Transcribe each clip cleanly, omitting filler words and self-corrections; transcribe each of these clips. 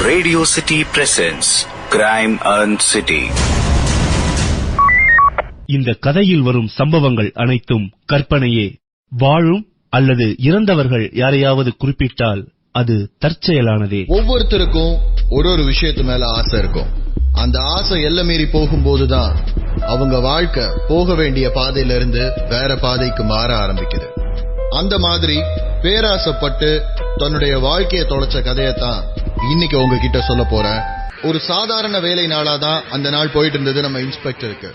Radio City presents Crime and City. இந்த கதையில் வரும் சம்பவங்கள் அனைத்தும் கற்பனையே. வாழும் அல்லது இறந்தவர்கள் யாரையாவது குறிப்பிட்டால் அது தற்செயலானதே. ஒவ்வொருத்தருக்கும் ஒரு விஷயத்து மேல ஆசை இருக்கும். அந்த ஆசை எல்லை மீறி போகும்போதுதான் அவங்க வாழ்க்கை போக வேண்டிய பாதையில இருந்து வேற பாதைக்கு மாற ஆரம்பிக்குது. அந்த மாதிரி பேராசைப்பட்டு தன்னுடைய வாழ்க்கையை தொலைச்ச கதையத்தான் இன்னைக்கு உங்ககிட்ட சொல்ல போறேன். ஒரு சாதாரண வேலை நாளாதான் அந்த நாள் போயிட்டு இருந்தது நம்ம இன்ஸ்பெக்டருக்கு.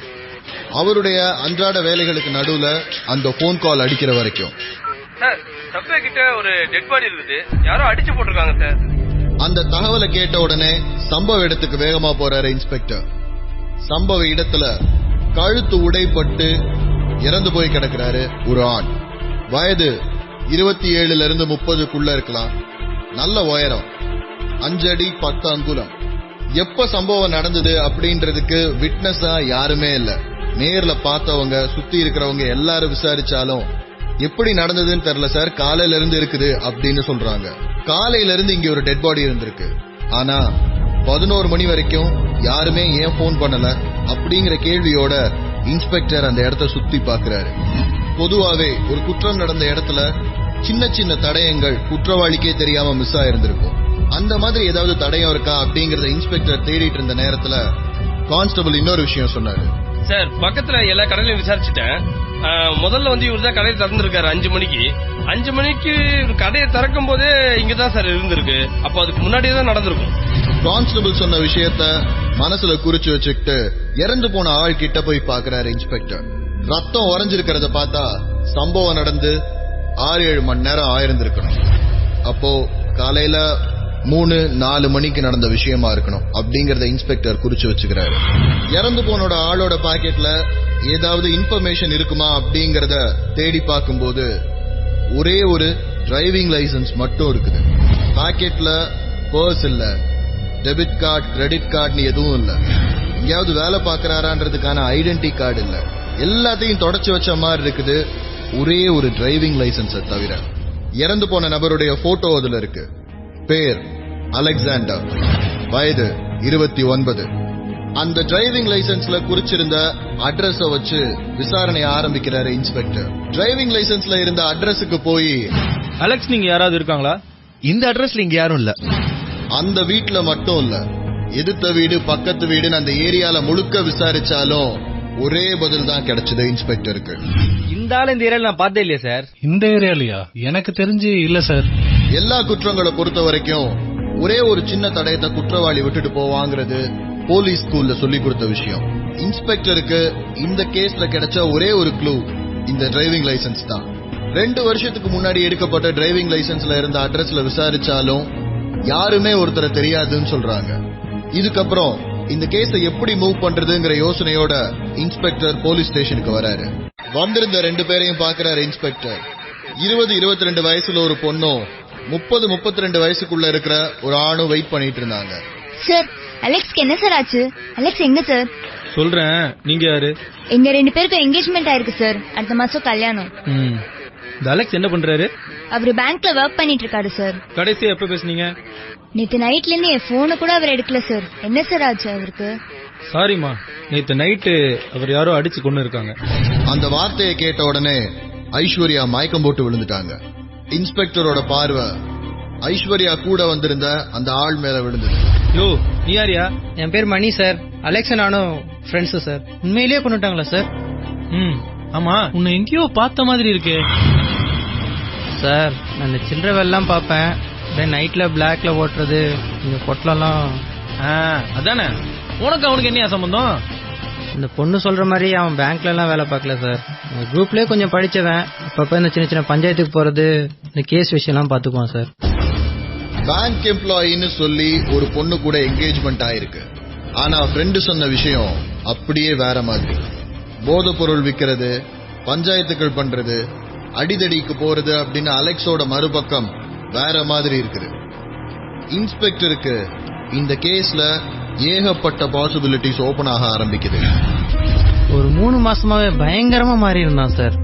அவருடைய அன்றாட வேலைகளுக்கு நடுவுல அந்த போன் கால் அடிக்கிற வரைக்கும். சார், சப்வே கிட்ட ஒரு டெட் பாடி இருக்குது, யாரோ அடிச்சு போட்டிருக்காங்க சார். அந்த தகவலை கேட்ட உடனே சம்பவ இடத்துக்கு வேகமா போறாரு இன்ஸ்பெக்டர். சம்பவ இடத்துல கழுத்து உடைப்பட்டு இறந்து போய் கிடக்கிறாரு ஒரு ஆண். வயது 27 இருந்து 30க்குள்ள இருக்கலாம். நல்ல உயரம், 5 அடி 10 அங்குலம். எப்ப சம்பவம் நடந்தது அப்படின்றதுக்கு விட்னஸா யாருமே இல்ல. நேர்ல பார்த்தவங்க, சுத்தி இருக்கிறவங்க எல்லாரும் விசாரிச்சாலும் எப்படி நடந்ததுன்னு தெரியல சார், காலையில இருந்து இருக்குது அப்படின்னு சொல்றாங்க. காலையில இருந்து இங்க ஒரு டெட் பாடி இருந்திருக்கு, ஆனா 11 மணி வரைக்கும் யாருமே ஏன் போன் பண்ணல அப்படிங்கிற கேள்வியோட இன்ஸ்பெக்டர் அந்த இடத்த சுத்தி பாக்குறாரு. பொதுவாவே ஒரு குற்றம் நடந்த இடத்துல சின்ன சின்ன தடயங்கள் குற்றவாளிக்கே தெரியாம மிஸ் ஆயிருந்திருக்கும். அந்த மாதிரி ஏதாவது தடயம் இருக்கா அப்படிங்கறத இன்ஸ்பெக்டர் தேடிட்டு இருந்த நேரத்துல கான்ஸ்டபிள் இன்னொரு விஷயம் சொன்னாரு. சார், பக்கத்துல எல்லா கடையிலும் விசாரிச்சுட்டேன். முதல்ல இவர் தான் கடையை திறந்துருக்காரு 5 மணிக்கு. 5 மணிக்கு கடையை திறக்கும் போதே இங்கதான் சார் இருந்திருக்கு. அப்போ அதுக்கு முன்னாடியே தான் நடந்திருக்கும். கான்ஸ்டபிள் சொன்ன விஷயத்த மனசுல குறிச்சு வச்சுக்கிட்டு இறந்து போன ஆள் கிட்ட போய் பாக்குறாரு இன்ஸ்பெக்டர். ரத்தம் உறைஞ்சிருக்கிறத பார்த்தா சம்பவம் நடந்து 6-7 மணி நேரம் ஆயிருந்திருக்கணும். அப்போ காலையில 3-4 மணிக்கு நடந்த விஷயமா இருக்கணும் அப்படிங்கறத இன்ஸ்பெக்டர் குறிச்சு வச்சுக்கிறாரு. இறந்து போனோட ஆளோட பாக்கெட்ல ஏதாவது இன்ஃபர்மேஷன் இருக்குமா அப்படிங்கறத தேடி பார்க்கும்போது ஒரே ஒரு டிரைவிங் லைசன்ஸ் மட்டும் இருக்குது. பாக்கெட்ல பர்ஸ் இல்ல, டெபிட் கார்டு, கிரெடிட் கார்டுன்னு எதுவும் இல்ல. எங்கேயாவது வேலை பாக்குறாரான்றதுக்கான ஐடென்டி கார்டு இல்ல. எல்லாத்தையும் தொடச்சு வச்ச மாதிரி இருக்குது, ஒரே ஒரு டிரைவிங் லைசன்ஸ தவிர. இறந்து போன நபருடைய போட்டோ அதுல இருக்கு. பேர் அலெக்சாண்டர், வயது 29. அந்த டிரைவிங் லைசன்ஸ்ல குறிச்சிருந்த அட்ரஸ வச்சு விசாரணை ஆரம்பிக்கிறாரு இன்ஸ்பெக்டர். டிரைவிங் லைசன்ஸ்ல இருந்த அட்ரஸுக்கு போய், அலெக்ஸ், நீங்க யாராவது இருக்காங்களா? இந்த அட்ரஸ்ல இங்க யாரும் இல்ல. அந்த வீட்டுல மட்டும் இல்ல, எதிர்த்த வீடு, பக்கத்து வீடுன்னு அந்த ஏரியால முழுக்க விசாரிச்சாலும் ஒரே பதில் தான் கிடைச்சது இன்ஸ்பெக்டருக்கு. இந்த ஆள் இந்த ஏரியால நான் பார்த்தே இல்லையா சார்? இந்த ஏரியாலயா? எனக்கு தெரிஞ்சு இல்ல சார். எல்லா குற்றங்களை பொறுத்த வரைக்கும் ஒரே ஒரு சின்ன தடயத்தை குற்றவாளி விட்டுட்டு போவாங்கிறது போலீஸ் ஸ்கூல்ல சொல்லி கொடுத்த விஷயம். இன்ஸ்பெக்டருக்கு இந்த கேஸ்ல கிடைச்ச ஒரே ஒரு க்ளூ இந்த டிரைவிங் லைசன்ஸ் தான். 2 வருஷத்துக்கு முன்னாடி எடுக்கப்பட்ட டிரைவிங் லைசன்ஸ்ல இருந்த அட்ரஸ்ல விசாரிச்சாலும் யாருமே ஒருத்தரை தெரியாதுன்னு சொல்றாங்க. இதுக்கப்புறம் இந்த கேஸை எப்படி மூவ் பண்றதுங்கிற யோசனையோட இன்ஸ்பெக்டர் போலீஸ் ஸ்டேஷனுக்கு வராரு. வந்திருந்த 2 பேரையும் பாக்குறாரு இன்ஸ்பெக்டர். 20-22 வயசுல ஒரு பொண்ணும் 30-32 வயசுக்குள்ள இருக்கிற ஒரு ஆணும் வெயிட் பண்ணிட்டு இருந்தாங்க. சார், அலெக்ஸ்க்கு என்ன சார் ஆச்சு? அலெக்ஸ் எங்க சார்? சொல்றேன், நீங்க யாரு? எங்க 2 பேருக்கும் என்கேஜ்மெண்ட் ஆயிருக்கு சார். அடுத்த மாசம் கல்யாணம். இந்த அலெக்ஸ் என்ன பண்றாரு? அவரு பேங்க்ல ஒர்க் பண்ணிட்டு இருக்காரு சார். கடைசியா எப்ப பேசுனீங்க? நேத்து நைட்ல இருந்து என் போனை கூட அவர் எடுக்கல சார். என்ன சார் ஆச்சு அவருக்கு? சாரிமா, நேத்து நைட்டு அவர் யாரோ அடிச்சு கொண்டு இருக்காங்க. அந்த வார்த்தையை கேட்ட உடனே ஐஸ்வர்யா மயக்கம் போட்டு விழுந்துட்டாங்க. இன்ஸ்பெக்டரோட பார்வை ஐஸ்வர்யா கூட வந்திருந்த அந்த ஆள் மேல விழுந்தது. யோ, நீ யாரியா? என் பேர் மணி சார். அலெக்ஸ் நானும் ஃப்ரெண்ட்ஸ் சார். உண்மையிலேயே கொண்டுட்டாங்களா சார்? ஆமா, உன்னை எங்கேயோ பார்த்த மாதிரி இருக்கே சார். நான் இந்த சில்லறை வேலைலாம் பார்ப்பேன். நைட்ல பிளாக்ல ஓட்டுறது, இந்த பொட்டலாம். அதானே, உனக்கு அவனுக்கு என்ன சம்பந்தம்? இந்த பொண்ணு சொல்ற மாதிரி அவன் பேங்க்ல எல்லாம் வேலை பார்க்கல சார். குரூப்லயே கொஞ்சம் படிச்சவன். அப்பப்ப இந்த சின்ன சின்ன பஞ்சாயத்துக்கு போறது, இந்த கேஸ் விஷயம் எல்லாம் பாத்துக்குவான் சார். பேங்க் எம்ப்ளாயின்னு சொல்லி ஒரு பொண்ணு கூட என்கேஜ்மெண்ட் ஆயிருக்கு. ஆனா ஃப்ரெண்டு சொன்ன விஷயம் அப்படியே வேற மாதிரி. போதை பொருள் விற்கிறது, பஞ்சாயத்துக்கள் பண்றது, அடிதடிக்கு போறது அப்படின்னு அலெக்ஸோட மறுபக்கம் வேற மாதிரி இருக்குது. இன்ஸ்பெக்டருக்கு இந்த கேஸ்ல ஏகப்பட்ட பாசிபிலிட்டிஸ் ஓபன் ஆக ஆரம்பிக்குது. ஒரு 3 மாசமாவே பயங்கரமா மாறி இருந்தான் சார்.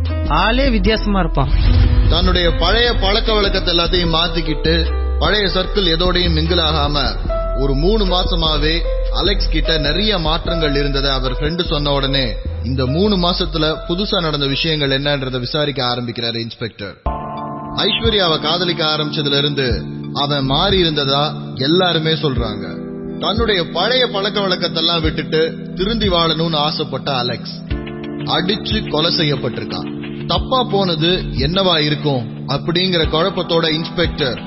ஆளே வித்தியாசமா இருப்பான். தன்னுடைய பழைய பழக்க வழக்கத்தை எல்லாத்தையும் மாத்திக்கிட்டு பழைய சர்க்கிள் எதோடையும் மிங்கிள் ஆகாம ஒரு 3 மாசமாவே அலெக்ஸ் கிட்ட நிறைய மாற்றங்கள் இருந்ததை அவர் ஃப்ரெண்டு சொன்ன உடனே இந்த 3 மாசத்துல புதுசா நடந்த விஷயங்கள் என்னன்றதை விசாரிக்க ஆரம்பிக்கிறாரு இன்ஸ்பெக்டர். ஐஸ்வர்யாவை காதலிக்க ஆரம்பிச்சதுல இருந்து அவன் மாறி இருந்ததா எல்லாருமே சொல்றாங்க. தன்னுடைய பழைய பழக்க வழக்கத்தெல்லாம் விட்டுட்டு திருந்தி வாழணும்னு ஆசைப்பட்ட அலெக்ஸ் அடிச்சு கொலை செய்யப்பட்டிருக்கான். தப்பா போனது என்னவா இருக்கும் அப்படிங்கிற குழப்பத்தோட இன்ஸ்பெக்டர்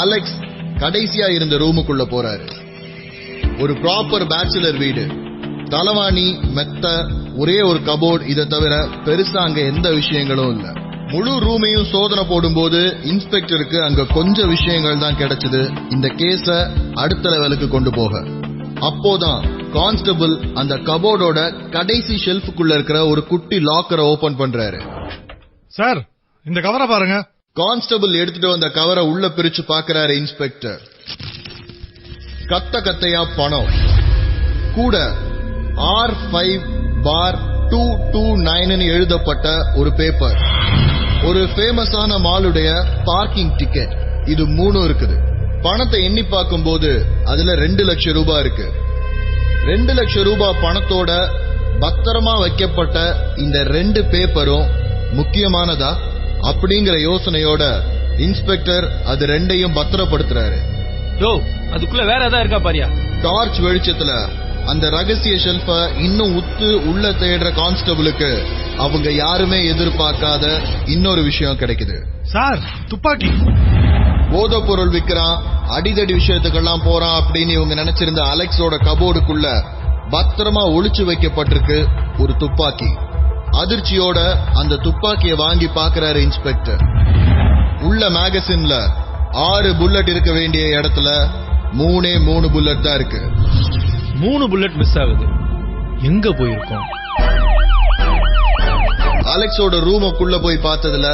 அலெக்ஸ் கடைசியா இருந்த ரூமுக்குள்ள போறாரு. ஒரு ப்ராப்பர் பேச்சுலர் வீடு, தலவாணி, மெத்த, ஒரே ஒரு கபோர்ட், இதை தவிர பெருசா அங்க எந்த விஷயங்களும் இல்ல. முழு ரூமையும் சோதனை போடும்போது இன்ஸ்பெக்டருக்கு அங்க கொஞ்சம் விஷயங்கள் தான் கிடைச்சது இந்த கேஸ அடுத்த லெவலுக்கு கொண்டு போக. அப்போதான் கான்ஸ்டபிள் அந்த கபோர்டோட கடைசி ஷெல்ஃபுக்குள்ள இருக்கிற ஒரு குட்டி லாக்கரை ஓபன் பண்றாரு. சார், இந்த கவரை பாருங்க. கான்ஸ்டபிள் எடுத்துட்டு வந்த கவரை உள்ள பிரிச்சு பாக்குறாரு இன்ஸ்பெக்டர். கத்தையா பணம், கூட R5/229 எழுதப்பட்ட ஒரு பேப்பர், ஒரு ஃபேமஸான மாலுடைய பார்க்கிங் டிக்கெட், இது 3 இருக்குது. பணத்தை எண்ணி பார்க்கும் போது அதுல 2 லட்சம் ரூபாய் இருக்கு. 2 லட்சம் ரூபாய் பணத்தோட பத்திரமா வைக்கப்பட்ட இந்த 2 பேப்பரும் முக்கியமானதா அப்படிங்கிற யோசனையோட இன்ஸ்பெக்டர் அது 2ஐயும் பத்திரப்படுத்துறாரு. அதுக்குள்ள வேற ஏதாவது இருக்கா பாரியா? டார்ச் வெளிச்சத்துல அந்த ரகசிய ஷெல்ஃப இன்னும் உத்து உள்ள தேடுற கான்ஸ்டபிளுக்கு அவங்க யாருமே எதிர்பார்க்காத இன்னொரு விஷயம் கிடைக்குது. சார், துப்பாக்கி. போதைப் பொருள் விற்கிறான், அடிதடி விஷயத்துக்கெல்லாம் போறான் அப்படின்னு இவங்க நினைச்சிருந்த அலெக்ஸோட கபோர்டுக்குள்ள பத்திரமா ஒளிச்சு வைக்கப்பட்டிருக்கு ஒரு துப்பாக்கி. அதிர்ச்சியோட அந்த துப்பாக்கியை வாங்கி பாக்குறாரு இன்ஸ்பெக்டர். உள்ள மேகசின்ல 6 புல்லட் இருக்க வேண்டிய இடத்துல 3 புல்லட் தான் இருக்கு. 3 புல்லட் மிஸ் ஆகுது. எங்க போயிருக்கோம்? அலெக்ஸோட ரூமுக்குள்ள போய் பார்த்ததுல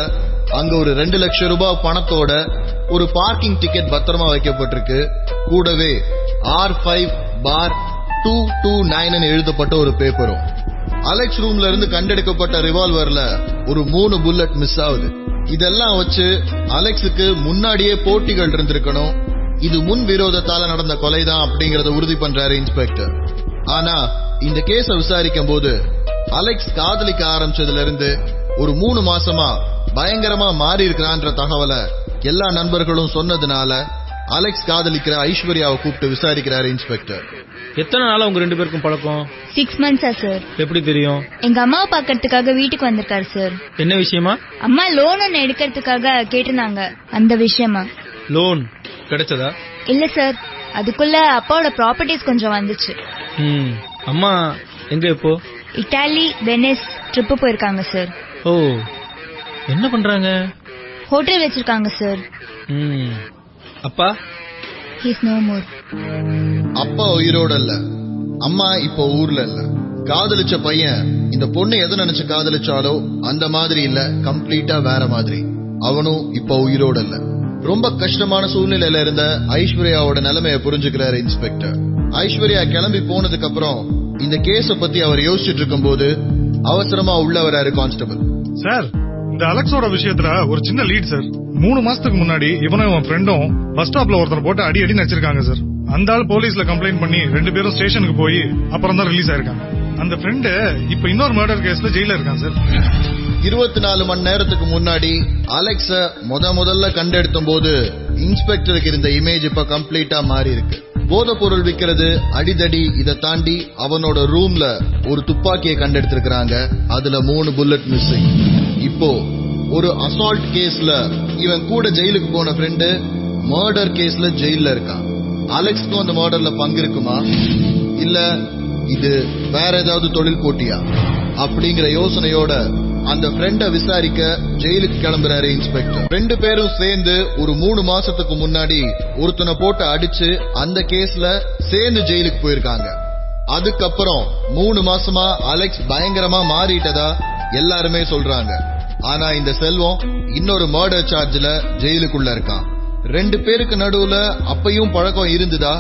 அங்க ஒரு 2 லட்சம் ரூபாய் பணத்தோட ஒரு பார்க்கிங் டிக்கெட் பத்திரமா வைக்கப்பட்டிருக்கு. கூடவே R5/229 எழுதப்பட்ட ஒரு பேப்பரும். அலெக்ஸ் ரூம்ல இருந்து கண்டெடுக்கப்பட்ட ரிவால்வர்ல ஒரு 3 புல்லட் மிஸ் ஆகுது. இதெல்லாம் வச்சு அலெக்ஸுக்கு முன்னாடியே போட்டிகள் இருந்திருக்கணும், இது முன் விரோதத்தால நடந்த கொலைதான் அப்படிங்கறத உறுதி பண்றாரு இன்ஸ்பெக்டர். ஆனா இந்த கேஸ விசாரிக்கும் போது அலெக்ஸ் காதலிக்க ஆரம்பிச்சதுல இருந்து ஒரு 3 மாசமா பயங்கரமா மாறி இருக்கிறான்ற தகவலை எல்லா நண்பர்களும் சொன்னதுனால அலெக்ஸ் காதலிக்கிற ஐஸ்வர்யாவை கூப்பிட்டு விசாரிக்கிறாரு இன்ஸ்பெக்டர். எத்தனை நாளா உங்க 2 பேருக்கும் பழக்கம்? 6 months சார். எப்படி தெரியும்? எங்க அம்மாவை பாக்கிறதுக்காக வீட்டுக்கு வந்திருக்காரு சார். என்ன விஷயமா? அம்மா லோன் ஒன்னு எடுக்கிறதுக்காக கேட்டிருந்தாங்க, அந்த விஷயமா. லோன் கிடைச்சதா? இல்ல சார், அதுக்குள்ள அப்பாவோட ப்ராப்பர்ட்டிஸ் கொஞ்சம் வந்துச்சு. அம்மா எங்க இப்போ? இட்டாலி, வெனிஸ் ட்ரிப்பு போயிருக்காங்க சார். ஓ, என்ன பண்றாங்க? ஹோட்டல் வச்சிருக்காங்க சார். அப்பா? He's no more. அப்பா உயிரோட இல்ல, அம்மா இப்ப ஊர்ல இல்ல. காதலிச்ச பையன் இந்த பொண்ணு எதை நினைச்சு காதலிச்சாலோ அந்த மாதிரி இல்ல, கம்ப்ளீட்டா வேற மாதிரி. அவனும் இப்ப உயிரோட இல்ல. ரொம்ப கஷ்டமான சூழ்நிலையில இருந்த ஐஸ்வர்யாவோட நிலைமைய புரிஞ்சுக்கிறாரு இன்ஸ்பெக்டர். ஐஸ்வர்யா கிளம்பி போனதுக்கு அப்புறம் இந்த கேஸ பத்தி அவர் யோசிச்சுட்டு இருக்கும் போது அவசரமா உள்ள வராரு கான்ஸ்டபிள். சார், இந்த அலெக்ஸோட விஷயத்துல ஒரு சின்ன லீட் சார். 3 மாசத்துக்கு முன்னாடி இவனும் இவன் ஃப்ரெண்டும் பஸ் ஸ்டாப்ல ஒருத்தர் போட்டு அடி நச்சிருக்காங்க சார். அந்த ஆள் போலீஸ்ல கம்ப்ளைண்ட் பண்ணி 2 பேரும் ஸ்டேஷனுக்கு போய் அப்புறம் தான் ரிலீஸ் ஆயிருக்காங்க. அந்த ஃப்ரெண்டு இப்ப இன்னொரு மர்டர் கேஸ்ல ஜெயில இருக்கான் சார். 24 மணி நேரத்துக்கு முன்னாடி அலெக்ஸ முதல்ல கண்டெடுத்தும் போது இன்ஸ்பெக்டருக்கு இருந்த இமேஜ் இப்ப கம்ப்ளீட்டா மாறி இருக்கு. போதைப் பொருள் விற்கிறது, அடிதடி, இதை தாண்டி அவனோட ரூம்ல ஒரு துப்பாக்கியை கண்டெடுத்திருக்கிறாங்க. அதுல 3 புல்லட் மிஸ்ஸிங். இப்போ ஒரு அசால்ட் கேஸ்ல இவன் கூட ஜெயிலுக்கு போன ஃப்ரெண்டு மர்டர் கேஸ்ல ஜெயில இருக்கான். அலெக்ஸ்க்கும் அந்த மர்டர்ல பங்கு இருக்குமா, இல்ல இது வேற ஏதாவது தொழில் போட்டியா அப்படிங்கிற யோசனையோட அந்த ஃப்ரெண்ட விசாரிக்க ஜெயிலுக்கு கிளம்புறாரு இன்ஸ்பெக்டர். 2 பேரும் சேர்ந்து ஒரு 3 மாசத்துக்கு முன்னாடி ஒருத்தனை போட்டு அடிச்சு அந்த கேஸ்ல சேர்ந்து ஜெயிலுக்கு போயிருக்காங்க. அதுக்கப்புறம் 3 மாசமா அலெக்ஸ் பயங்கரமா மாறிட்டதா எல்லாருமே சொல்றாங்க. ஆனா இந்த செல்வம் இன்னொரு மர்டர் சார்ஜ்ல ஜெயிலுக்குள்ள இருக்கான். 2 பேருக்கு நடுவுல அப்பையும் பழக்கம் இருந்துதா,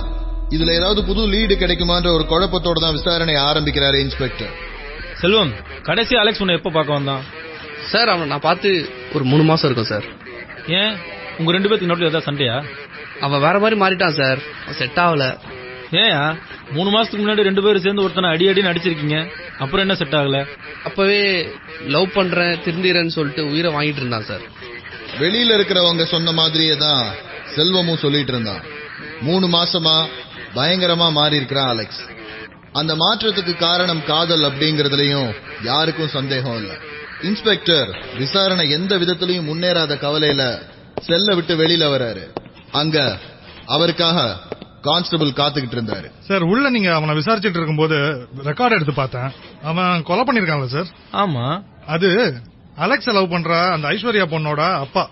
இதுல ஏதாவது புது லீடு கிடைக்குமான்ற ஒரு குழப்பத்தோட தான் விசாரணை ஆரம்பிக்கிறாரு இன்ஸ்பெக்டர். செல்வம், கடைசி அலெக்ஸ் உன்னை எப்ப பார்க்க வந்தான்? சார், அவனை நான் பார்த்து ஒரு 3 மாசம் இருக்கும் சார். ஏன் உங்க 2 பேருக்கு நடுவில் ஏதாவது சண்டையா? அவன் வேற மாதிரி மாறிட்டான் சார், செட் ஆகல. ஏயா 3 மாசத்துக்கு முன்னாடி 2 பேரும் சேர்ந்து ஒருத்தனை அடின்னு அடிச்சிருக்கீங்க, அப்புறம் என்ன செட் ஆகல? அப்பவே லவ் பண்றேன் திருந்திரன்னு சொல்லிட்டு உயிரை வாங்கிட்டு இருந்தான் சார். வெளியில இருக்கிறவங்க சொன்ன மாதிரியே தான் செல்வமும் சொல்லிட்டு இருந்தான். 3 மாசமா பயங்கரமா மாறி இருக்கிறான் அலெக்ஸ். அந்த மாற்றத்துக்கு காரணம் காதல் அப்படிங்கறதுலயும் யாருக்கும் சந்தேகம் இல்ல. இன்ஸ்பெக்டர் விசாரணை எந்த விதத்திலையும் முன்னேறாத கவலையில செல்ல விட்டு வெளியில வராரு. அங்க அவருக்காக கான்ஸ்டபிள் காத்துக்கிட்டு இருந்தாரு. சார் உள்ள நீங்க அவனை விசாரிச்சுட்டு இருக்கும்போது ரெக்கார்ட் எடுத்து பார்த்தேன். அவன் கொலை பண்ணிருக்கான்ல சார்? ஆமா. அது அலெக்ஸ் லவ் பண்ற அந்த ஐஸ்வர்யா பொண்ணோட அப்பா.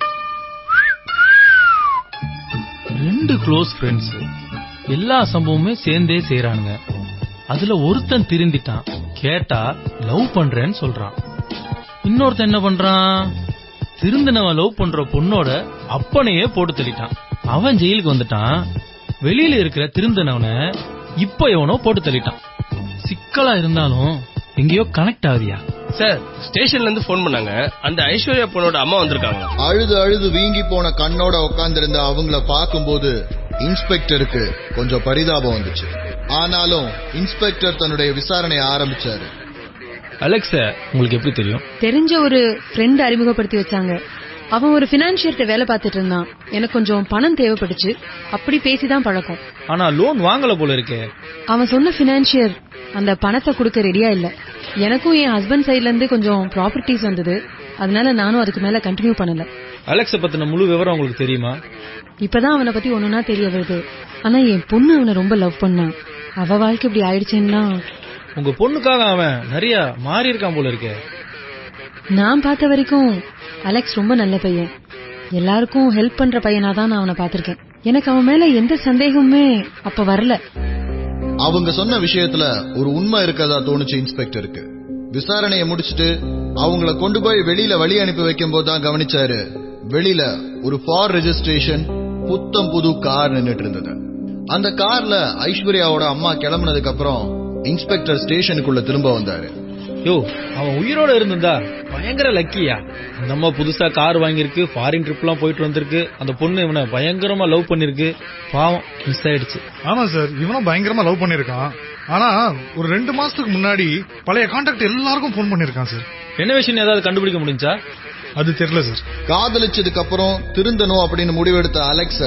2 க்ளோஸ் ஃப்ரெண்ட்ஸ் எல்லா சம்பவமுமே சேர்ந்தே செய்யறானுங்க. அதுல ஒருத்தன் திருந்திட்டான், கேட்டா லவ் பண்றேன்னு சொல்றான். இன்னொருத்தன் என்ன பண்றான், திருந்தினவன் லவ் பண்ற பொண்ணோட அப்பனையே போட்டு தள்ளிட்டான். அவன் ஜெயிலுக்கு வந்துட்டான். வெளியில இருக்கிற திருந்தினவனை இப்ப எவனோ போட்டு தள்ளிட்டான். சிக்கலா இருந்தாலும் எங்கேயோ கனெக்ட் ஆகுதியா? சார் ஸ்டேஷன்ல இருந்து போன் பண்ணாங்க, அந்த ஐஸ்வர்யா பொண்ணோட அம்மா வந்திருக்காங்க. அழுது அழுது வீங்கி போன கண்ணோட உட்கார்ந்திருந்த அவங்கள பார்க்கும்போது இன்ஸ்பெக்டருக்கு கொஞ்சம் பரிதாபம் வந்துச்சு. ஆனாலும் இன்ஸ்பெக்டர் தன்னுடைய விசாரணையை ஆரம்பிச்சாரு. அலெக்ஸ உங்களுக்கு எப்படி தெரியும்? தெரிஞ்ச ஒரு ஃப்ரெண்ட் அறிமுகப்படுத்தி வச்சாங்க. அவன் ஒரு பினான்சியர்ட்ட வேலை பார்த்துட்டு இருந்தான். எனக்கு கொஞ்சம் பணம் தேவைப்பட்டுச்சு, அப்படி பேசிதான் பழக்கம். ஆனா லோன் வாங்கல போல இருக்கே. அவன் சொன்ன பினான்சியர் அந்த பணத்தை கொடுக்க ரெடியா இல்ல. எனக்கும் என் ஹஸ்பண்ட் சைட்ல இருந்து கொஞ்சம் ப்ராப்பர்ட்டிஸ் வந்தது, அதனால நானும் அதுக்கு மேல கண்டினியூ பண்ணல. அலெக்ஸ பத்தின முழு விவரம் உங்களுக்கு தெரியுமா? இப்பதான் அவனை பத்தி ஒண்ணுனா தெரிய வருது. ஆனா என் பொண்ணு அவனை ரொம்ப லவ் பண்ணான். அவ வாழ்க்கை இப்படி ஆயிடுச்சுன்னா. உங்க பொண்ணுக்காக அவன் நிறைய மாறி இருக்கான் போல இருக்கே. நான் பார்த்த வரைக்கும் அலெக்ஸ் ரொம்ப நல்ல பையன். எல்லாருக்கும் ஹெல்ப் பண்ற பையனா தான் நான் அவனை பார்த்திருக்கேன். எனக்கு அவன் மேல எந்த சந்தேகமுமே அப்ப வரல. அவங்க சொன்ன விஷயத்துல ஒரு உண்மை இருக்கதா தோணுச்சு இன்ஸ்பெக்டருக்கு. விசாரணையை முடிச்சிட்டு அவங்கள கொண்டு போய் வெளியில வழி அனுப்பி வைக்கும் போதுதான் கவனிச்சாரு, வெளியில ஒரு ஃபார் ரெஜிஸ்ட்ரேஷன் புத்தம் புது கார் நின்னுட்டு இருந்தது. அந்த கார்ல ஐஸ்வர்யாவோட அம்மா கிளம்புனதுக்கு அப்புறம் இன்ஸ்பெக்டர் ஸ்டேஷனுக்குள்ள திரும்ப வந்தாரு. யோ, அவன் உயிரோட இருந்தா பயங்கர லக்கியா. அந்த அம்மா புதுசா கார் வாங்கியிருக்கு, ஃபாரின் ட்ரிப் எல்லாம் போயிட்டு வந்திருக்கு. அந்த பொண்ணு இவனை பயங்கரமா லவ் பண்ணிருக்கு. பாவம் மிஸ் ஆயிடுச்சு. ஆமா சார், இவனும் பயங்கரமா லவ் பண்ணிருக்கான். ஆனா ஒரு 2 மாசத்துக்கு முன்னாடி பழைய கான்டாக்ட் எல்லாருக்கும் போன் பண்ணிருக்கான் சார். என்ன விஷயம் ஏதாவது கண்டுபிடிக்க முடிஞ்சா? அது தெரியல சார். காதலிச்சதுக்கு அப்புறம் திருந்தணும் அப்படின்னு முடிவெடுத்த அலெக்ஸ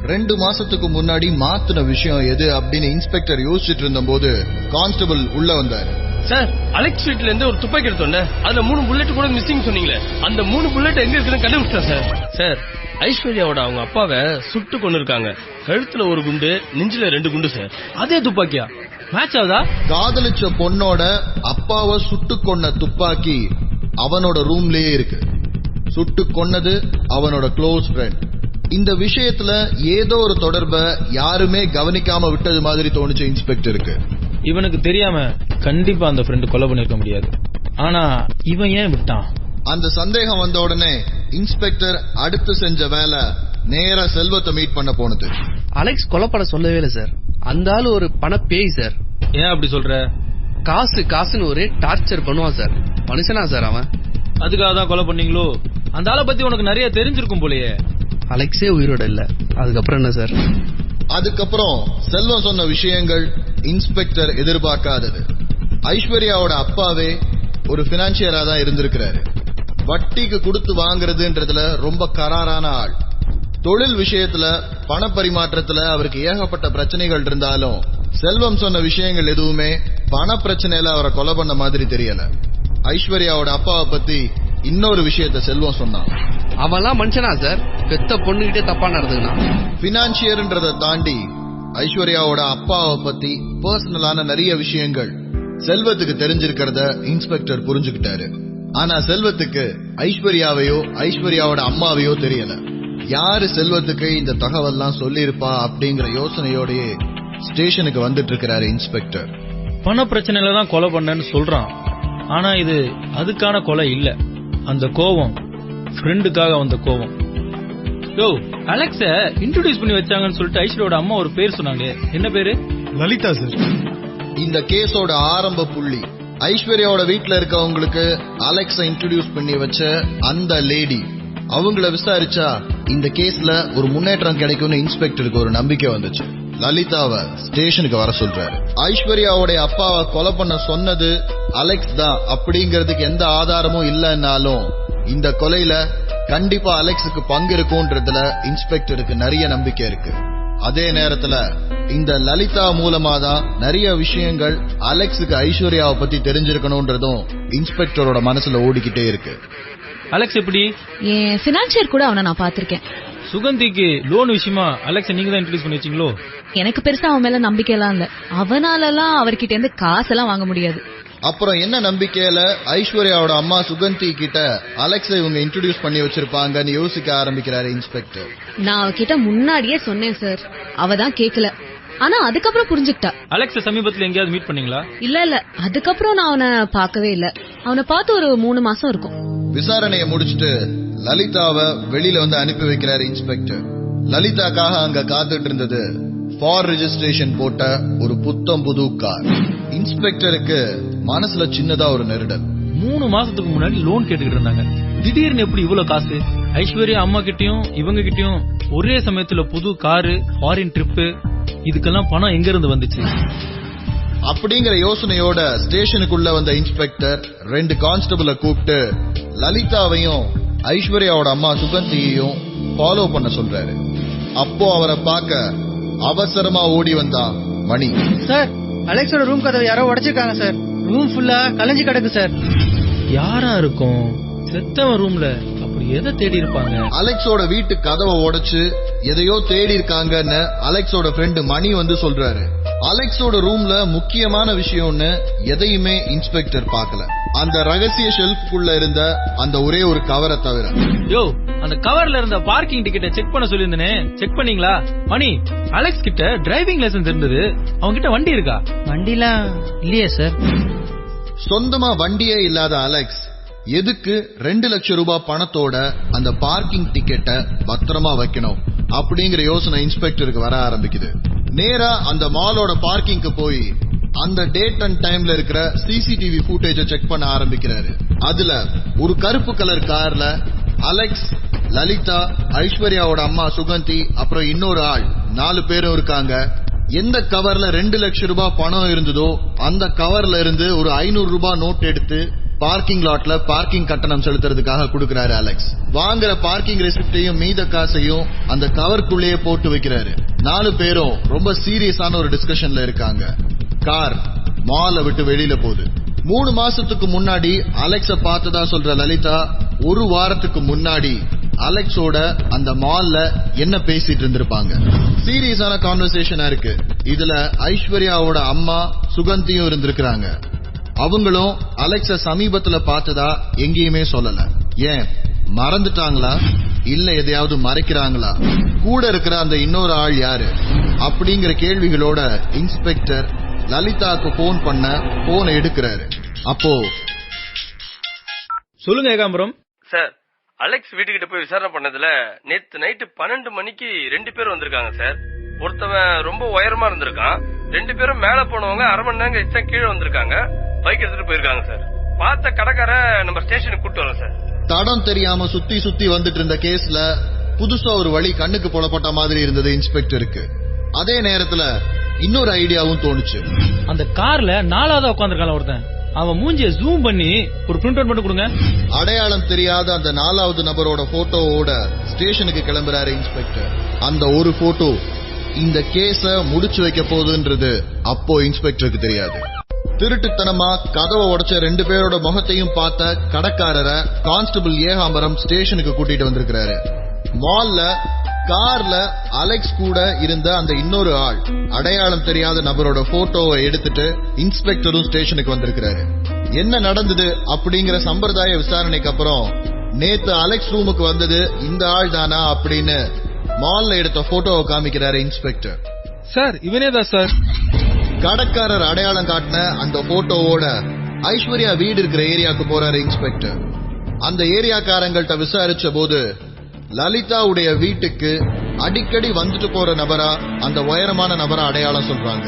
2 மாசத்துக்கு முன்னாடி மாத்தின விஷயம் எது அப்படின்னு இன்ஸ்பெக்டர் யோசிச்சுட்டு இருந்த போது கான்ஸ்டபிள் உள்ள வந்தாரு. சார் அலெக்ஸ் வீட்ல இருந்து ஒரு துப்பாக்கி எடுத்தோம்ல, அதுல 3 புல்லட் கூட மிஸ்ஸிங் சொன்னீங்களே, அந்த 3 புல்லட் எங்க இருக்குன்னு கண்டுபிடிச்சா சார். சார் ஐஸ்வர்யாவோட அவங்க அப்பாவை சுட்டு கொண்டு இருக்காங்க. கழுத்துல 1 குண்டு, நெஞ்சில 2 குண்டு சார். அதே துப்பாக்கியா? மேட்ச் ஆகுதா? காதலிச்ச பொண்ணோட அப்பாவை சுட்டு கொன்ன துப்பாக்கி அவனோட ரூம்லயே இருக்கு. சுட்டு கொன்னது அவனோட க்ளோஸ் ஃப்ரெண்ட். இந்த விஷயத்துல ஏதோ ஒரு தொடர்பை யாருமே கவனிக்காம விட்டது மாதிரி தோணுச்சு இன்ஸ்பெக்டருக்கு. இவனுக்கு தெரியாம கண்டிப்பா அந்த ஃப்ரெண்ட் கொலை பண்ணிருக்க முடியாது. ஆனா இவன் ஏன் விட்டான்? அந்த சந்தேகம் வந்த உடனே இன்ஸ்பெக்டர் அடுத்து செஞ்ச வேலை நேரா செல்வத்தை மீட் பண்ண போனது. அலெக்ஸ் கொலைப்பட சொல்லவே இல்லை சார். அந்த ஆளு ஒரு பண பேய் சார். ஏன் அப்படி சொல்ற? காசு காசுன்னு ஒரே டார்ச்சர் பண்ணுவான் சார். மனுஷனா சார் அவன்? அதுக்காக தான் கொலை பண்ணீங்களோ? அந்த ஆளை பத்தி உனக்கு நிறைய தெரிஞ்சிருக்கும் போலயே. அலெக்ஸே உயிரோட இல்ல, அதுக்கப்புறம் என்ன சார்? அதுக்கப்புறம் செல்வம் சொன்ன விஷயங்கள் இன்ஸ்பெக்டர் எதிர்பார்க்காதது. ஐஸ்வர்யாவோட அப்பாவே ஒரு பினான்சியரா தான் இருந்திருக்கிறாரு. வட்டிக்கு கொடுத்து வாங்குறதுன்றதுல ரொம்ப கராரான ஆள். தொழில் விஷயத்துல பண பரிமாற்றத்துல அவருக்கு ஏகப்பட்ட பிரச்சனைகள் இருந்தாலும் செல்வம் சொன்ன விஷயங்கள் எதுவுமே பண பிரச்சனையில அவரை கொலை பண்ண மாதிரி தெரியல. ஐஸ்வர்யாவோட அப்பாவை பத்தி இன்னொரு விஷயத்த செல்வம் சொன்னான். அவெல்லாம் மனுஷனா சார்? பெத்த பொண்ணுகிட்டே தப்பா நடந்துக்கிறான். பினான்சியர்ன்றதை தாண்டி ஐஸ்வர்யாவோட அப்பாவை பத்தி பர்சனலான நிறைய விஷயங்கள் செல்வத்துக்கு தெரிஞ்சிருக்கிறத இன்ஸ்பெக்டர் புரிஞ்சுக்கிட்டாரு. ஆனா செல்வத்துக்கு ஐஸ்வர்யாவையோ ஐஸ்வர்யாவோட அம்மாவையோ தெரியல. யாரு செல்வத்துக்கு இந்த தகவல்லாம் சொல்லிருப்பா அப்படிங்கிற யோசனையோடயே ஸ்டேஷனுக்கு வந்துட்டு இருக்கிறாரு இன்ஸ்பெக்டர். பண பிரச்சனையில தான் கொலை பண்ணேன்னு சொல்றான். ஆனா இது அதுக்கான கொலை இல்ல. அந்த கோவம் ஃப்ரெண்டுக்காக வந்த கோவம். யோ, அலெக்ஸ இன்ட்ரோடியூஸ் பண்ணி வச்சாங்கன்னு சொல்லிட்டு ஐஸ்வர்யோட அம்மா ஒரு பேர் சொன்னாங்க. என்ன பேரு? லலிதா சார். இந்த கேஸோட ஆரம்ப புள்ளி ஐஸ்வர்யாவோட வீட்டுல இருக்கவங்களுக்கு அலெக்ஸ இன்ட்ரோடியூஸ் பண்ணி வச்ச அந்த லேடி அவங்கள விசாரிச்சா இந்த கேஸ்ல ஒரு முன்னேற்றம் கிடைக்கும்னு இன்ஸ்பெக்டருக்கு ஒரு நம்பிக்கை வந்துச்சு. லலிதாவை ஸ்டேஷனுக்கு வர சொல்றாரு. ஐஸ்வர்யாவுடைய அப்பாவை கொலை பண்ண சொன்னது அலெக்ஸ் தான் அப்படிங்கறதுக்கு எந்த ஆதாரமும் இல்லைன்னாலும் இந்த கொலையில கண்டிப்பா அலெக்ஸுக்கு பங்கு இருக்கும்ன்றதுல இன்ஸ்பெக்டருக்கு நிறைய நம்பிக்கை இருக்கு. அதே நேரத்துல இந்த லலிதா மூலமா தான் நிறைய விஷயங்கள் அலெக்ஸுக்கு ஐஸ்வர்யாவை பத்தி தெரிஞ்சிருக்கணும்ன்றதும் இன்ஸ்பெக்டரோட மனசுல ஓடிக்கிட்டே இருக்கு. அலெக்ஸ் எப்படி? என் பினான்சியர் கூட அவனை நான் பாத்திருக்கேன். சுகந்திக்கு லோன் விஷயமா அலெக்ஸ் நீங்க தான் இன்ட்ரோடியூஸ் பண்ணி வச்சீங்களோ? எனக்கு பெருசா அவன் மேல நம்பிக்கை எல்லாம் இல்ல. அவனாலலாம் அவர்கிட்ட இருந்து காசெல்லாம் வாங்க முடியாது. அப்புறம் என்ன நம்பிக்கையில ஐஸ்வர்யாவோட அம்மா சுகந்தி கிட்ட அலெக்ஸை இவங்க இன்ட்ரோடியூஸ் பண்ணி வச்சிருப்பாங்கன்னு யோசிக்க ஆரம்பிக்கிறாரு இன்ஸ்பெக்டர். நான் அவகிட்ட முன்னாடியே சொன்னேன் சார், அவ தான் கேக்கல. ஆனா அதுக்கப்புறம் புரிஞ்சுக்கிட்டா. அலெக்ஸ் சமீபத்துல எங்கேயாவது மீட் பண்ணீங்களா? இல்ல அதுக்கப்புறம் நான் அவனை பார்க்கவே இல்ல. அவனை பார்த்து ஒரு 3 மாசம் இருக்கும். விசாரணையை முடிச்சுட்டு லலிதாவை வெளியில வந்து அனுப்பி வைக்கிறாரு இன்ஸ்பெக்டர். லலிதாக்காக அங்க காத்துட்டு இருந்தது ஃபார் ரெஜிஸ்ட்ரேஷன் போட்ட ஒரு புத்தம் புது கார். இன்ஸ்பெக்டருக்கு மனசுல சின்னதா ஒரு நெருடல். 3 மாசத்துக்கு முன்னாடி லோன் கேட்டுக்கிட்டு இருந்தாங்க. திடீர்னு எப்படி இவ்வளவு காசு? ஐஸ்வர்யா அம்மா கிட்டயும் இவங்க கிட்டயும் ஒரே சமயத்துல புது காரு, ஃபாரின் ட்ரிப்பு, இதுக்கெல்லாம் பணம் எங்க இருந்து வந்துச்சு? அப்படிங்கிற யோசனையோட ஸ்டேஷனுக்குள்ள வந்த இன்ஸ்பெக்டர் 2 கான்ஸ்டபிளை கூப்பிட்டு லலிதாவையும் ஐஸ்வர்யாவோட அம்மா சுகந்தியையும் ஃபாலோ பண்ண சொல்றாரு. அப்போ அவரை பார்க்க அவசரமா ஓடி வந்தான் மணி. சார், அலெக்ஸோட ரூம் கதவை யாரோ உடைச்சிருக்காங்க சார். ரூம் ஃபுல்லா கலைஞ்சு கிடக்கு சார். யாரா இருக்கும்? செத்தவன் ரூம்ல அப்படி எதை தேடி இருப்பாங்க? அலெக்ஸோட வீட்டு கதவை உடைச்சு எதையோ தேடி இருக்காங்கன்னு அலெக்ஸோட ஃப்ரெண்டு மணி வந்து சொல்றாரு. அலெக்ஸோட ரூம்ல முக்கியமான விஷயம்னு எதையுமே இன்ஸ்பெக்டர் பார்க்கல. அந்த ரகசிய ஷெல்ஃப்குள்ள இருந்த அந்த ஒரே ஒரு கவரை தவிர. யோ, அந்த கவர்ல இருந்த பார்க்கிங் டிக்கெட்டை செக் பண்ண சொல்லியிருந்தேனே, செக் பண்ணீங்களா? மணி, அலெக்ஸ் கிட்ட டிரைவிங் லைசன்ஸ் இருந்தது, அவங்க கிட்ட வண்டி இருக்கா? வண்டிலாம் இல்லையே சார். சொந்தமா வண்டியே இல்லாத அலெக்ஸ் எதுக்கு 2 லட்சம் ரூபாய் பணத்தோட அந்த பார்க்கிங் டிக்கெட்டை பத்திரமா வைக்கணும் அப்படிங்கிற யோசனை இன்ஸ்பெக்டருக்கு வர ஆரம்பிக்குது. நேரா அந்த மாலோட பார்க்கிங்க்கு போய் அந்த டேட் அண்ட் டைம்ல இருக்கிற சிசிடிவி ஃபுட்டேஜ செக் பண்ண ஆரம்பிக்கிறாரு. அதுல ஒரு கருப்பு கலர் கார்ல அலெக்ஸ், லலிதா, ஐஸ்வர்யாவோட அம்மா சுகந்தி, அப்புறம் இன்னொரு ஆள் 4 பேரும் இருக்காங்க. எந்த கவர்ல 2 லட்சம் ரூபாய் பணம் இருந்ததோ அந்த கவர்ல இருந்து ஒரு 500 ரூபாய் நோட் எடுத்து பார்க்கிங் லாட்ல பார்க்கிங் கட்டணம் செலுத்துறதுக்காக கொடுக்கிறாரு அலெக்ஸ். வாங்குற பார்க்கிங் ரெசிப்டையும் மீத காசையும் அந்த கவருக்குள்ளேயே போட்டு வைக்கிறாரு. 4 பேரும் ரொம்ப சீரியஸான ஒரு டிஸ்கஷன்ல இருக்காங்க. கார் மாலை விட்டு வெளியில போகுது. 3 மாசத்துக்கு முன்னாடி அலெக்ஸ பார்த்ததா சொல்ற லலிதா 1 வாரத்துக்கு முன்னாடி அலெக்ஸோட அந்த மால்ல என்ன பேசிட்டு இருந்திருப்பாங்க? சீரியஸான கான்வர்சேஷனா இருக்கு. இதுல ஐஸ்வர்யாவோட அம்மா சுகந்தியும் இருந்திருக்கிறாங்க. அவங்களும் அலெக்ஸ சமீபத்துல பார்த்ததா எங்கேயுமே சொல்லல. ஏன் மறந்துட்டாங்களா? இல்ல எதையாவது மறைக்கிறாங்களா? கூட இருக்கிற அந்த இன்னொரு ஆள் யாரு அப்படிங்கிற கேள்விகளோட இன்ஸ்பெக்டர் லலிதாக்கு போன் பண்ண போனை எடுக்கிறாரு. அப்போ சொல்லுங்க ஏகாம்பரம். சார், அலெக்ஸ் வீட்டுக்கிட்ட போய் விசாரணை பண்ணதுல நேத்து நைட்டு 12 மணிக்கு 2 பேர் வந்திருக்காங்க சார். ஒருத்தவன் ரொம்ப உயரமா இருந்திருக்கான். 2 பேரும் மேல போனவங்க 1/2 மணி நேரம் கழிச்சா கீழே வந்திருக்காங்க. பைக் எடுத்துட்டு போயிருக்காங்க சார். பார்த்த கடைக்கார நம்ம ஸ்டேஷனுக்கு கூட்டு வரோம் சார். தடம் தெரியாம சுத்தி சுத்தி வந்துட்டு இருந்த கேஸ்ல புதுசா ஒரு வழி கண்ணுக்கு போடப்பட்ட மாதிரி இருந்தது இன்ஸ்பெக்டருக்கு. அதே நேரத்துல இன்னொரு ஐடியாவும் தோணுச்சு. அந்த கார்ல 4ஆவதா உட்கார்ந்திருக்கான் ஒருத்தன். அவன் மூஞ்சிய ஜூம் பண்ணி ஒரு பிரிண்ட் அவுட் மட்டும் கொடுங்க. அடையாளம் தெரியாத அந்த 4வது நபரோட போட்டோவோட ஸ்டேஷனுக்கு கிளம்புறாரு இன்ஸ்பெக்டர். அந்த ஒரு போட்டோ இந்த கேஸ முடிச்சு வைக்க போகுதுன்றது அப்போ இன்ஸ்பெக்டருக்கு தெரியாது. திருட்டுத்தனமா கதவை உடைச்ச 2 பேரோட முகத்தையும் பார்த்த கடைக்காரரை கான்ஸ்டபிள் ஏகாம்பரம் ஸ்டேஷனுக்கு கூட்டிட்டு வந்திருக்கிறாரு. மால்ல கார்ல அலெக்ஸ் கூட இருந்த அந்த இன்னொரு ஆள் அடையாளம் தெரியாத நபரோட போட்டோவை எடுத்துட்டு இன்ஸ்பெக்டரும் ஸ்டேஷனுக்கு வந்திருக்கிறாரு. என்ன நடந்தது அப்படிங்கிற சம்பிரதாய விசாரணைக்கு அப்புறம் நேத்து அலெக்ஸ் ரூமுக்கு வந்தது இந்த ஆள் தானா அப்படின்னு மால்ல எடுத்த போட்டோவை காமிக்கிறாரு இன்ஸ்பெக்டர். சார், இவனேதான் சார். கடைக்காரர் அடையாளம் காட்டின அந்த போட்டோவோட ஐஸ்வர்யா வீடு இருக்கிற ஏரியாவுக்கு போறாரு இன்ஸ்பெக்டர். அந்த ஏரியாக்காரங்கள்ட்ட விசாரிச்ச போது லலிதாவுடைய வீட்டுக்கு அடிக்கடி வந்துட்டு போற நபரா அந்த உயரமான நபரா அடையாளம் சொல்றாங்க.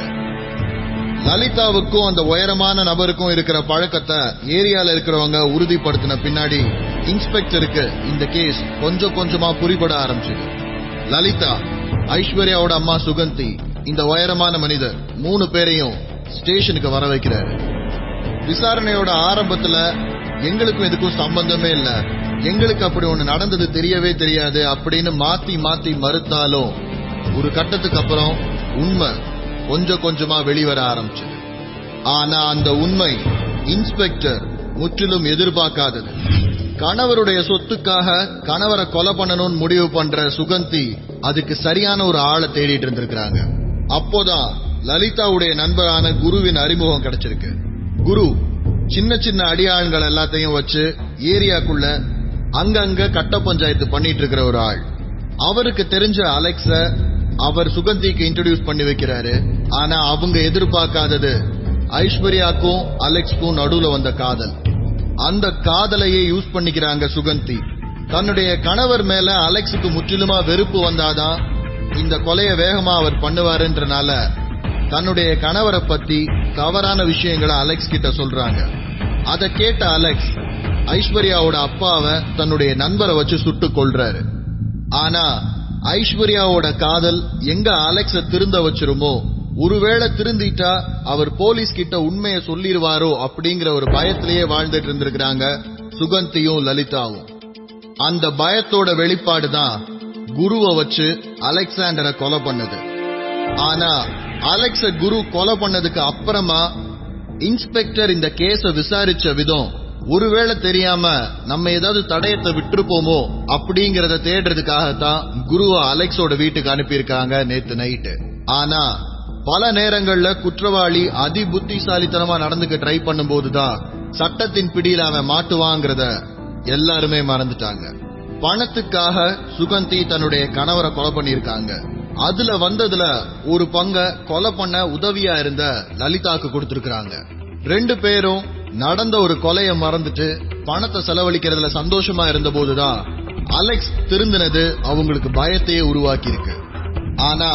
லலிதாவுக்கும் அந்த உயரமான நபருக்கும் இருக்கிற பழக்கத்தை ஏரியால இருக்கிறவங்க உறுதிப்படுத்தின பின்னாடி இன்ஸ்பெக்டருக்கு இந்த கேஸ் கொஞ்சம் கொஞ்சமா புரிபட ஆரம்பிச்சது. லலிதா, ஐஸ்வர்யாவோட அம்மா சுகந்தி, இந்த உயரமான மனிதர் 3 பேரையும் ஸ்டேஷனுக்கு வர வைக்கிறாரு. விசாரணையோட ஆரம்பத்துல எங்களுக்கும் இதுக்கும் சம்பந்தமே இல்ல, எங்களுக்கு அப்படி ஒண்ணு நடந்தது தெரியவே தெரியாது அப்படின்னு மாத்தி மாத்தி மறுத்தாலும் ஒரு கட்டத்துக்கு அப்புறம் உண்மை கொஞ்சம் கொஞ்சமா வெளிவர ஆரம்பிச்சது. ஆனா அந்த உண்மை இன்ஸ்பெக்டர் முற்றிலும் எதிர்பார்க்காதது. கணவருடைய சொத்துக்காக கணவரை கொலை பண்ணணும்னு முடிவு பண்ற சுகந்தி அதுக்கு சரியான ஒரு ஆளை தேடிட்டு இருந்திருக்காங்க. அப்போதான் லலிதாவுடைய நண்பரான குருவின் அறிமுகம் கிடைச்சிருக்கு. குரு சின்ன சின்ன அடியாள்கள் எல்லாத்தையும் வச்சு ஏரியாக்குள்ள அங்கங்க கட்ட பஞ்சாயத்து பண்ணிட்டு இருக்கிற ஒரு ஆள். அவருக்கு தெரிஞ்ச அலெக்ஸ அவர் சுகந்திக்கு இன்ட்ரோடியூஸ் பண்ணி வைக்கிறாரு. ஆனா அவங்க எதிர்பார்க்காதது ஐஸ்வர்யாக்கும் அலெக்ஸ்க்கும் நடுவுல வந்த காதல். அந்த காதலையே யூஸ் பண்ணிக்கிறாங்க சுகந்தி. தன்னுடைய கணவர் மேல அலெக்ஸுக்கு முற்றிலுமா வெறுப்பு வந்தாதான் இந்த கொலையை வேகமா அவர் பண்ணுவாருன்றனால தன்னுடைய கணவரை பத்தி தவறான விஷயங்களை அலெக்ஸ் கிட்ட சொல்றாங்க. அதை கேட்ட அலெக்ஸ் ஐஸ்வர்யாவோட அப்பாவை தன்னுடைய நண்பரை வச்சு சுட்டு கொல்றாரு. ஆனா ஐஸ்வர்யாவோட காதல் எங்க அலெக்ஸ திருந்த வச்சிருமோ, ஒருவேளை திருந்திட்டா அவர் போலீஸ் கிட்ட உண்மையை சொல்லிடுவாரோ அப்படிங்கிற ஒரு பயத்திலேயே வாழ்ந்துட்டு இருந்திருக்கிறாங்க சுகந்தியும் லலிதாவும். அந்த பயத்தோட வெளிப்பாடுதான் குருவை வச்சு அலெக்சாண்டரை கொலை பண்ணது. ஆனா அலெக்ஸ குரு கொலை பண்ணதுக்கு அப்புறமா இன்ஸ்பெக்டர் இந்த கேஸ விசாரிச்ச விதம் ஒருவேளை தெரியாம நம்ம ஏதாவது தடயத்தை விட்டுருப்போமோ அப்படிங்கறத தேடுறதுக்காகத்தான் குருவை அலெக்ஸோட வீட்டுக்கு அனுப்பியிருக்காங்க நேத்து நைட்டு. ஆனா பல நேரங்கள்ல குற்றவாளி அதி புத்திசாலித்தனமா நடந்துக்க ட்ரை பண்ணும் போதுதான் சட்டத்தின் பிடியில் அவன் மாட்டுவாங்கிறத எல்லாருமே மறந்துட்டாங்க. பணத்துக்காக சுகந்தி தன்னுடைய கணவரை கொலை பண்ணிருக்காங்க. அதுல வந்ததுல ஒரு பங்க கொலை பண்ண உதவியா இருந்த லலிதாக்கு கொடுத்திருக்காங்க. 2 பேரும் நடந்த ஒரு கொலையை மறந்துட்டு பணத்தை செலவழிக்கிறதுல சந்தோஷமா இருந்த போதுதான் அலெக்ஸ் திருந்தினது அவங்களுக்கு பயத்தையே உருவாக்கி இருக்கு. ஆனா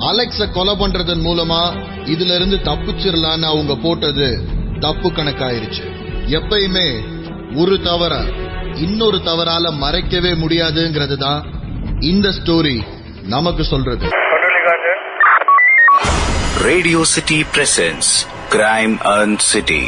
அலெக்ஸ கொலை பண்றதன் மூலமா இதுல இருந்து தப்பிச்சிடலான்னு அவங்க போட்டது தப்பு கணக்காயிருச்சு. எப்பயுமே ஒரு தவற இன்னொரு தவறால மறைக்கவே முடியாதுங்கிறது தான் இந்த ஸ்டோரி நமக்கு சொல்றது. Radio City presents Crime Earned City.